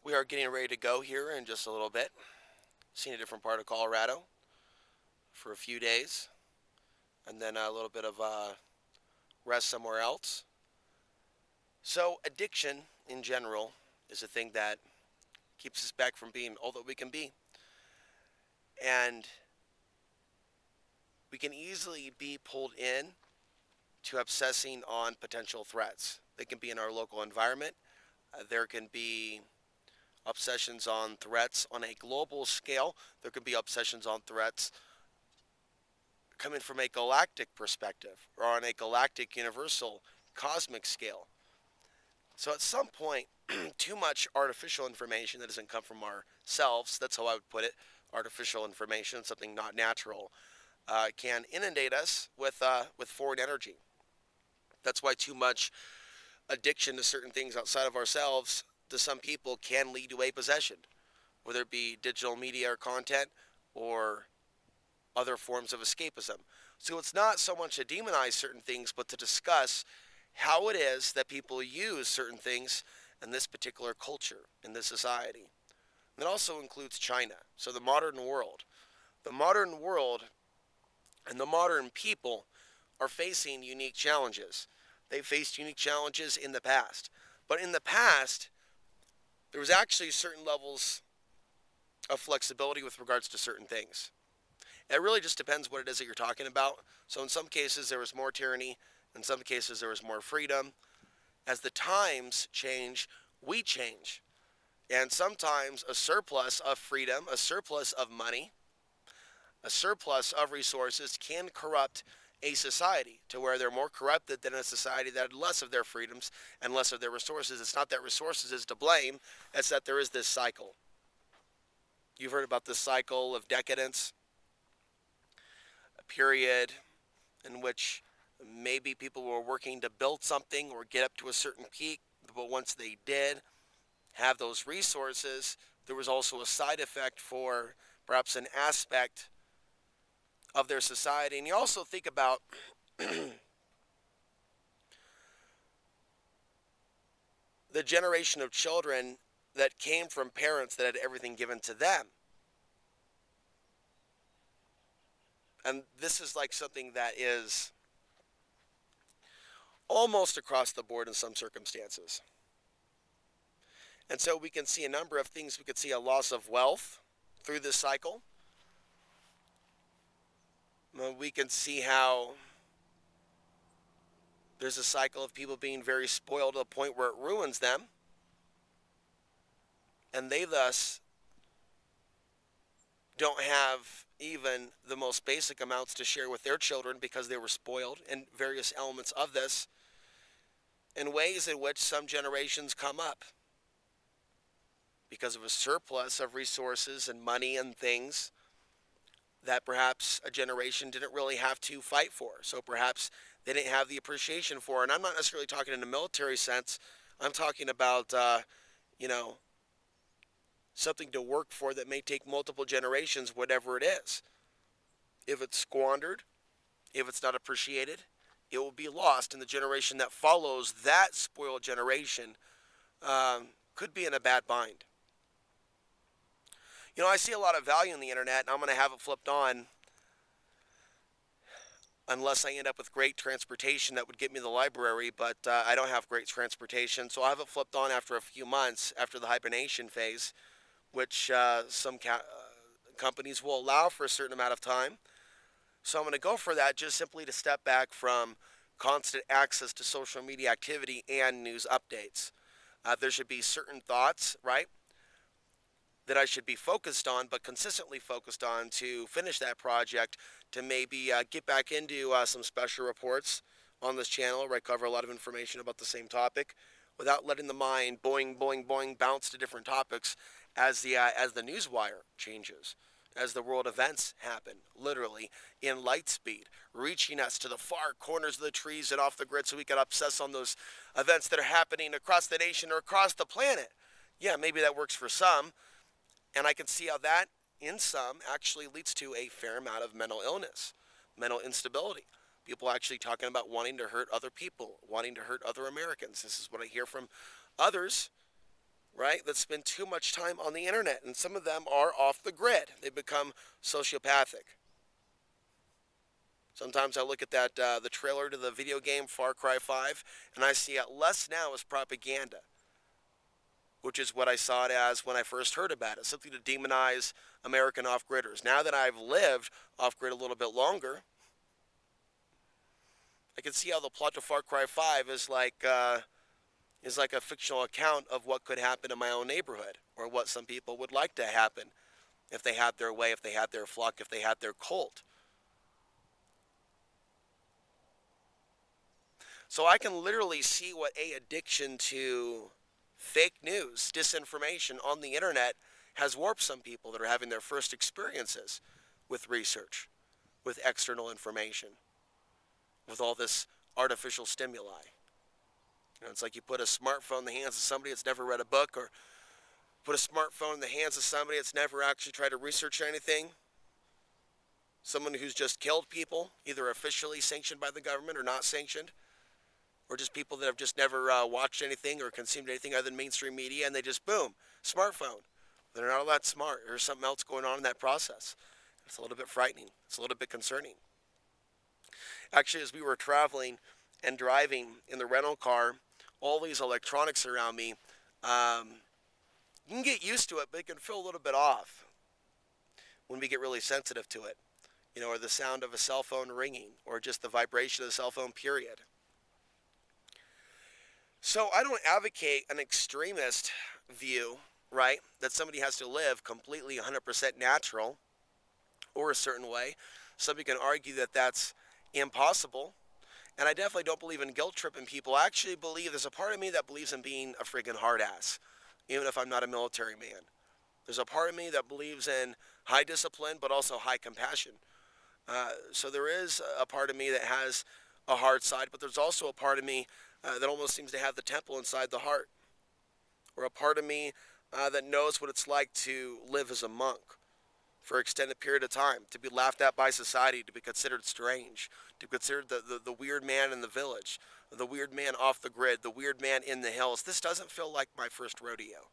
We are getting ready to go here in just a little bit. Seeing a different part of Colorado for a few days, and then a little bit of rest somewhere else. So addiction in general is a thing that keeps us back from being all that we can be. And we can easily be pulled in to obsessing on potential threats. They can be in our local environment. There can be obsessions on threats on a global scale. There could be obsessions on threats coming from a galactic perspective or on a galactic, universal, cosmic scale. So at some point, too much artificial information that doesn't come from ourselves, that's how I would put it, artificial information, something not natural, can inundate us with foreign energy. That's why too much addiction to certain things outside of ourselves to some people can lead to a possession, whether it be digital media or content or other forms of escapism. So it's not so much to demonize certain things, but to discuss how it is that people use certain things in this particular culture, in this society. And that also includes China. So the modern world. The modern world and the modern people are facing unique challenges. They've faced unique challenges in the past. But in the past, there was actually certain levels of flexibility with regards to certain things. It really just depends what it is that you're talking about. So in some cases, there was more tyranny. In some cases, there was more freedom. As the times change, we change. And sometimes a surplus of freedom, a surplus of money, a surplus of resources can corrupt a society to where they're more corrupted than a society that had less of their freedoms and less of their resources. It's not that resources is to blame, it's that there is this cycle. You've heard about this cycle of decadence, a period in which maybe people were working to build something or get up to a certain peak, but once they did have those resources, there was also a side effect for perhaps an aspect of their society. And you also think about the generation of children that came from parents that had everything given to them. And this is like something that is almost across the board in some circumstances. And so we can see a number of things. We could see a loss of wealth through this cycle. We can see how there's a cycle of people being very spoiled to the point where it ruins them. And they thus don't have even the most basic amounts to share with their children because they were spoiled in various elements of this, in ways in which some generations come up because of a surplus of resources and money and things that perhaps a generation didn't really have to fight for. So perhaps they didn't have the appreciation for. And I'm not necessarily talking in a military sense. I'm talking about, something to work for that may take multiple generations, whatever it is. If it's squandered, if it's not appreciated, it will be lost. And the generation that follows that spoiled generation could be in a bad bind. I see a lot of value in the internet, and I'm going to have it flipped on unless I end up with great transportation that would get me to the library, but I don't have great transportation, so I'll have it flipped on after a few months, after the hibernation phase, which some companies will allow for a certain amount of time. So I'm going to go for that just simply to step back from constant access to social media activity and news updates. There should be certain thoughts, right, that I should be focused on, but consistently focused on to finish that project, to maybe get back into some special reports on this channel where I cover a lot of information about the same topic without letting the mind boing, boing, boing bounce to different topics as the news wire changes, as the world events happen, literally in light speed, reaching us to the far corners of the trees and off the grid so we can obsess on those events that are happening across the nation or across the planet. Yeah, maybe that works for some. And I can see how that, in some, actually leads to a fair amount of mental illness, mental instability. People actually talking about wanting to hurt other people, wanting to hurt other Americans. This is what I hear from others right, that spend too much time on the internet, and some of them are off the grid. They become sociopathic. Sometimes I look at the trailer to the video game Far Cry 5, and I see it less now as propaganda, which is what I saw it as when I first heard about it, something to demonize American off-gridders. Now that I've lived off-grid a little bit longer, I can see how the plot to Far Cry 5 is like a fictional account of what could happen in my own neighborhood, or what some people would like to happen if they had their way, if they had their flock, if they had their cult. So I can literally see what a addiction to fake news, disinformation on the internet has warped some people that are having their first experiences with research, with external information, with all this artificial stimuli. You know, it's like you put a smartphone in the hands of somebody that's never read a book, or put a smartphone in the hands of somebody that's never actually tried to research anything. Someone who's just killed people, either officially sanctioned by the government or not sanctioned, or just people that have just never watched anything or consumed anything other than mainstream media, and they just, boom, smartphone. They're not all that smart. There's something else going on in that process. It's a little bit frightening. It's a little bit concerning. Actually, as we were traveling and driving in the rental car, all these electronics around me, you can get used to it, but it can feel a little bit off when we get really sensitive to it. You know, or the sound of a cell phone ringing, or just the vibration of the cell phone, period. So I don't advocate an extremist view, right, that somebody has to live completely 100% natural or a certain way. Somebody can argue that that's impossible. And I definitely don't believe in guilt tripping people. I actually believe there's a part of me that believes in being a friggin' hard ass, even if I'm not a military man. There's a part of me that believes in high discipline, but also high compassion. So there is a part of me that has a hard side, but there's also a part of me that almost seems to have the temple inside the heart, or a part of me that knows what it's like to live as a monk for an extended period of time, to be laughed at by society, to be considered strange, to be considered the weird man in the village, the weird man off the grid, the weird man in the hills. This doesn't feel like my first rodeo.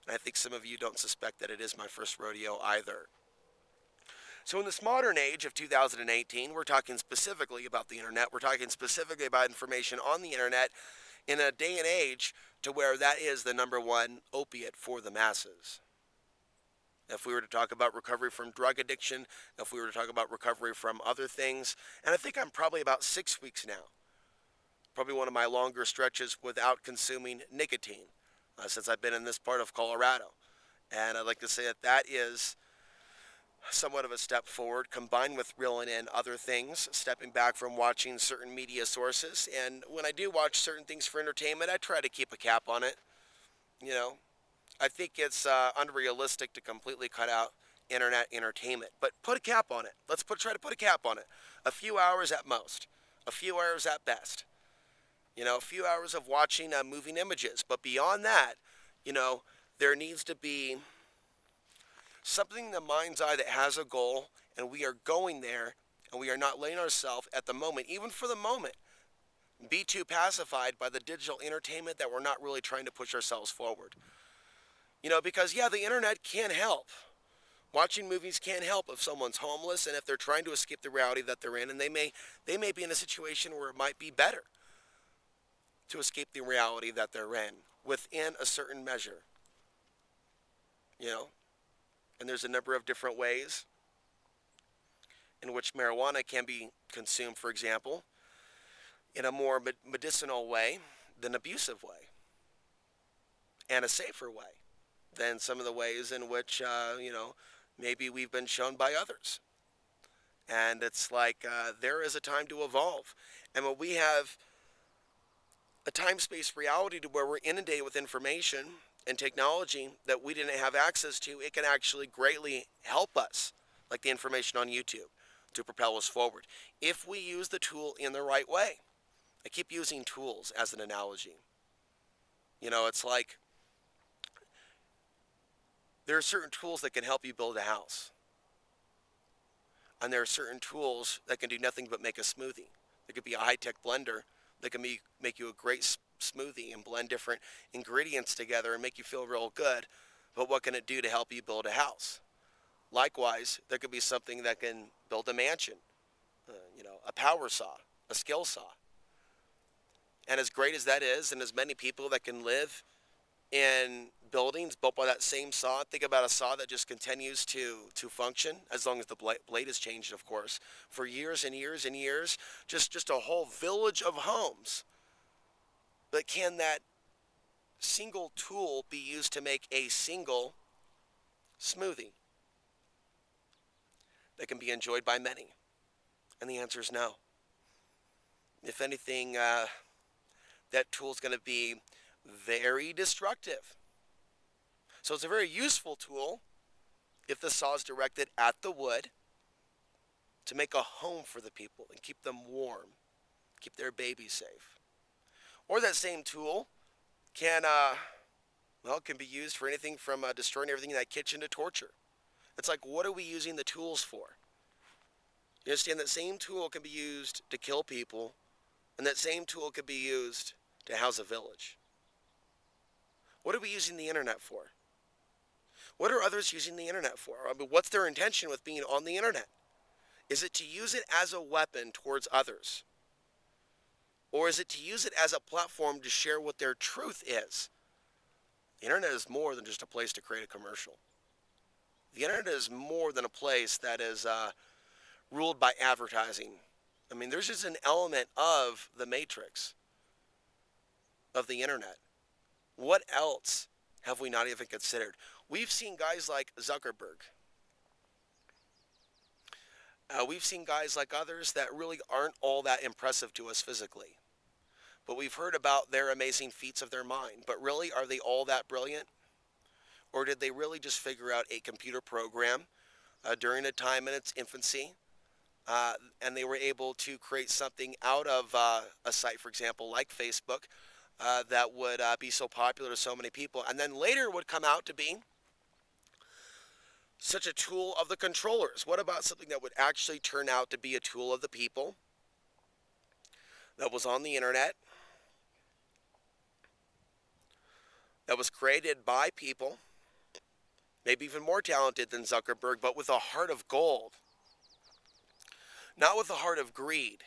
And I think some of you don't suspect that it is my first rodeo either. So in this modern age of 2018, we're talking specifically about the internet. We're talking specifically about information on the internet in a day and age to where that is the #1 opiate for the masses. If we were to talk about recovery from drug addiction, if we were to talk about recovery from other things, and I think I'm probably about 6 weeks now, probably one of my longer stretches without consuming nicotine since I've been in this part of Colorado. And I'd like to say that that is somewhat of a step forward, combined with reeling in other things, stepping back from watching certain media sources. And when I do watch certain things for entertainment, I try to keep a cap on it. You know, I think it's unrealistic to completely cut out internet entertainment, but put a cap on it. Try to put a cap on it. A few hours at most, a few hours at best. You know, a few hours of watching moving images. But beyond that, you know, there needs to be something in the mind's eye that has a goal, and we are going there, and we are not letting ourselves at the moment, even for the moment, be too pacified by the digital entertainment that we're not really trying to push ourselves forward. You know, because yeah, the internet can help. Watching movies can help if someone's homeless and if they're trying to escape the reality that they're in, and they may be in a situation where it might be better to escape the reality that they're in within a certain measure. You know, and there's a number of different ways in which marijuana can be consumed, for example, in a more medicinal way than abusive way, and a safer way than some of the ways in which, you know, maybe we've been shown by others. And it's like there is a time to evolve. And when we have a time-space reality to where we're inundated with information and technology that we didn't have access to, it can actually greatly help us, like the information on YouTube, to propel us forward, if we use the tool in the right way. I keep using tools as an analogy. You know, it's like there are certain tools that can help you build a house. And there are certain tools that can do nothing but make a smoothie. There could be a high-tech blender that can make you a great smoothie and blend different ingredients together and make you feel real good. But what can it do to help you build a house? Likewise, there could be something that can build a mansion, a power saw, a skill saw. And as great as that is, and as many people that can live in buildings built by that same saw, think about a saw that just continues to function, as long as the blade is changed, of course, for years and years and years, just a whole village of homes. But can that single tool be used to make a single smoothie that can be enjoyed by many? And the answer is no. If anything, that tool is going to be very destructive. So it's a very useful tool if the saw is directed at the wood to make a home for the people and keep them warm, keep their babies safe. Or that same tool can be used for anything from destroying everything in that kitchen to torture. It's like, what are we using the tools for? You understand that same tool can be used to kill people, and that same tool could be used to house a village. What are we using the internet for? What are others using the internet for? I mean, what's their intention with being on the internet? Is it to use it as a weapon towards others? Or is it to use it as a platform to share what their truth is? The internet is more than just a place to create a commercial. The internet is more than a place that is ruled by advertising. I mean, there's just an element of the matrix of the internet. What else have we not even considered? We've seen guys like Zuckerberg. We've seen guys like others that really aren't all that impressive to us physically. But we've heard about their amazing feats of their mind. But really, are they all that brilliant? Or did they really just figure out a computer program during a time in its infancy? And they were able to create something out of a site, for example, like Facebook, that would be so popular to so many people. And then later would come out to be such a tool of the controllers. What about something that would actually turn out to be a tool of the people, that was on the internet, that was created by people, maybe even more talented than Zuckerberg, but with a heart of gold? Not with a heart of greed,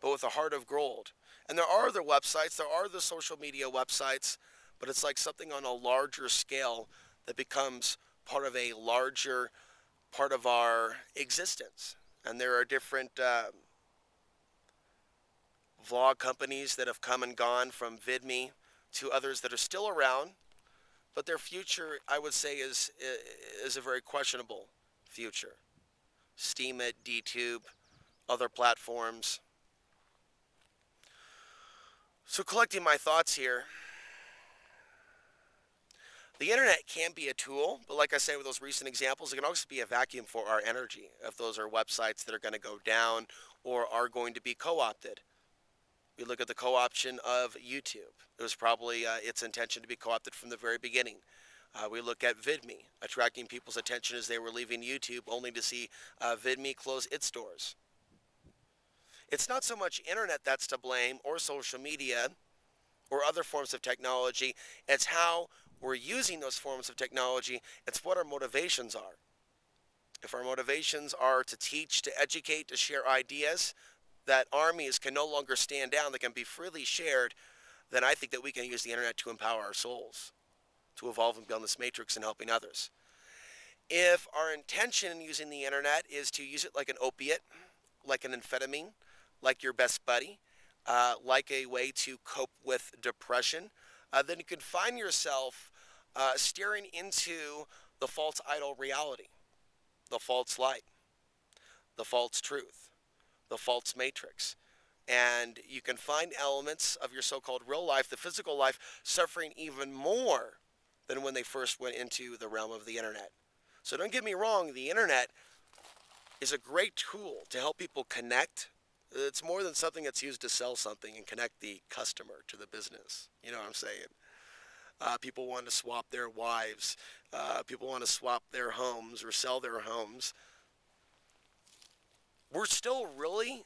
but with a heart of gold. And there are other websites, there are the social media websites, but it's like something on a larger scale that becomes part of a larger part of our existence. And there are different vlog companies that have come and gone, from VidMe to others that are still around, but their future, I would say, is a very questionable future. Steemit, DTube, other platforms. So collecting my thoughts here, the internet can be a tool, but like I say with those recent examples, it can also be a vacuum for our energy if those are websites that are going to go down or are going to be co-opted. We look at the co-option of YouTube. It was probably its intention to be co-opted from the very beginning. We look at VidMe, attracting people's attention as they were leaving YouTube, only to see VidMe close its doors. It's not so much internet that's to blame, or social media, or other forms of technology. It's how we're using those forms of technology. It's what our motivations are. If our motivations are to teach, to educate, to share ideas that armies can no longer stand down, that can be freely shared, then I think that we can use the internet to empower our souls, to evolve and beyond this matrix and helping others. If our intention in using the internet is to use it like an opiate, like an amphetamine, like your best buddy, like a way to cope with depression, then you can find yourself staring into the false idol reality, the false light, the false truth, the false matrix. And you can find elements of your so-called real life, the physical life, suffering even more than when they first went into the realm of the internet. So don't get me wrong, the internet is a great tool to help people connect. It's more than something that's used to sell something and connect the customer to the business. You know what I'm saying? People want to swap their wives. People want to swap their homes or sell their homes. We're still really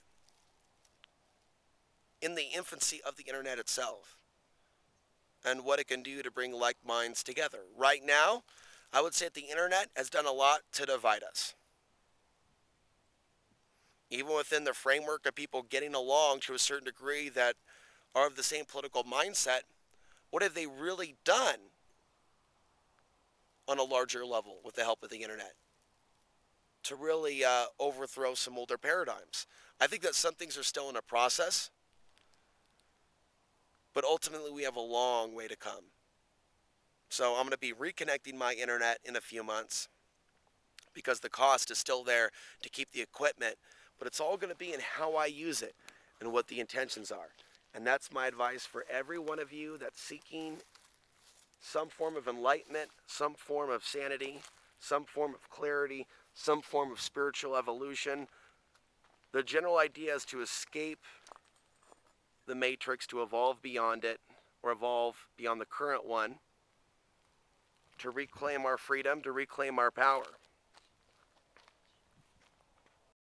in the infancy of the internet itself and what it can do to bring like minds together. Right now, I would say that the internet has done a lot to divide us. Even within the framework of people getting along to a certain degree that are of the same political mindset, what have they really done on a larger level with the help of the internet to really overthrow some older paradigms? I think that some things are still in a process, but ultimately we have a long way to come. So I'm going to be reconnecting my internet in a few months because the cost is still there to keep the equipment, but it's all going to be in how I use it and what the intentions are. And that's my advice for every one of you that's seeking some form of enlightenment, some form of sanity, some form of clarity, some form of spiritual evolution. The general idea is to escape the matrix, to evolve beyond it, or evolve beyond the current one, to reclaim our freedom, to reclaim our power.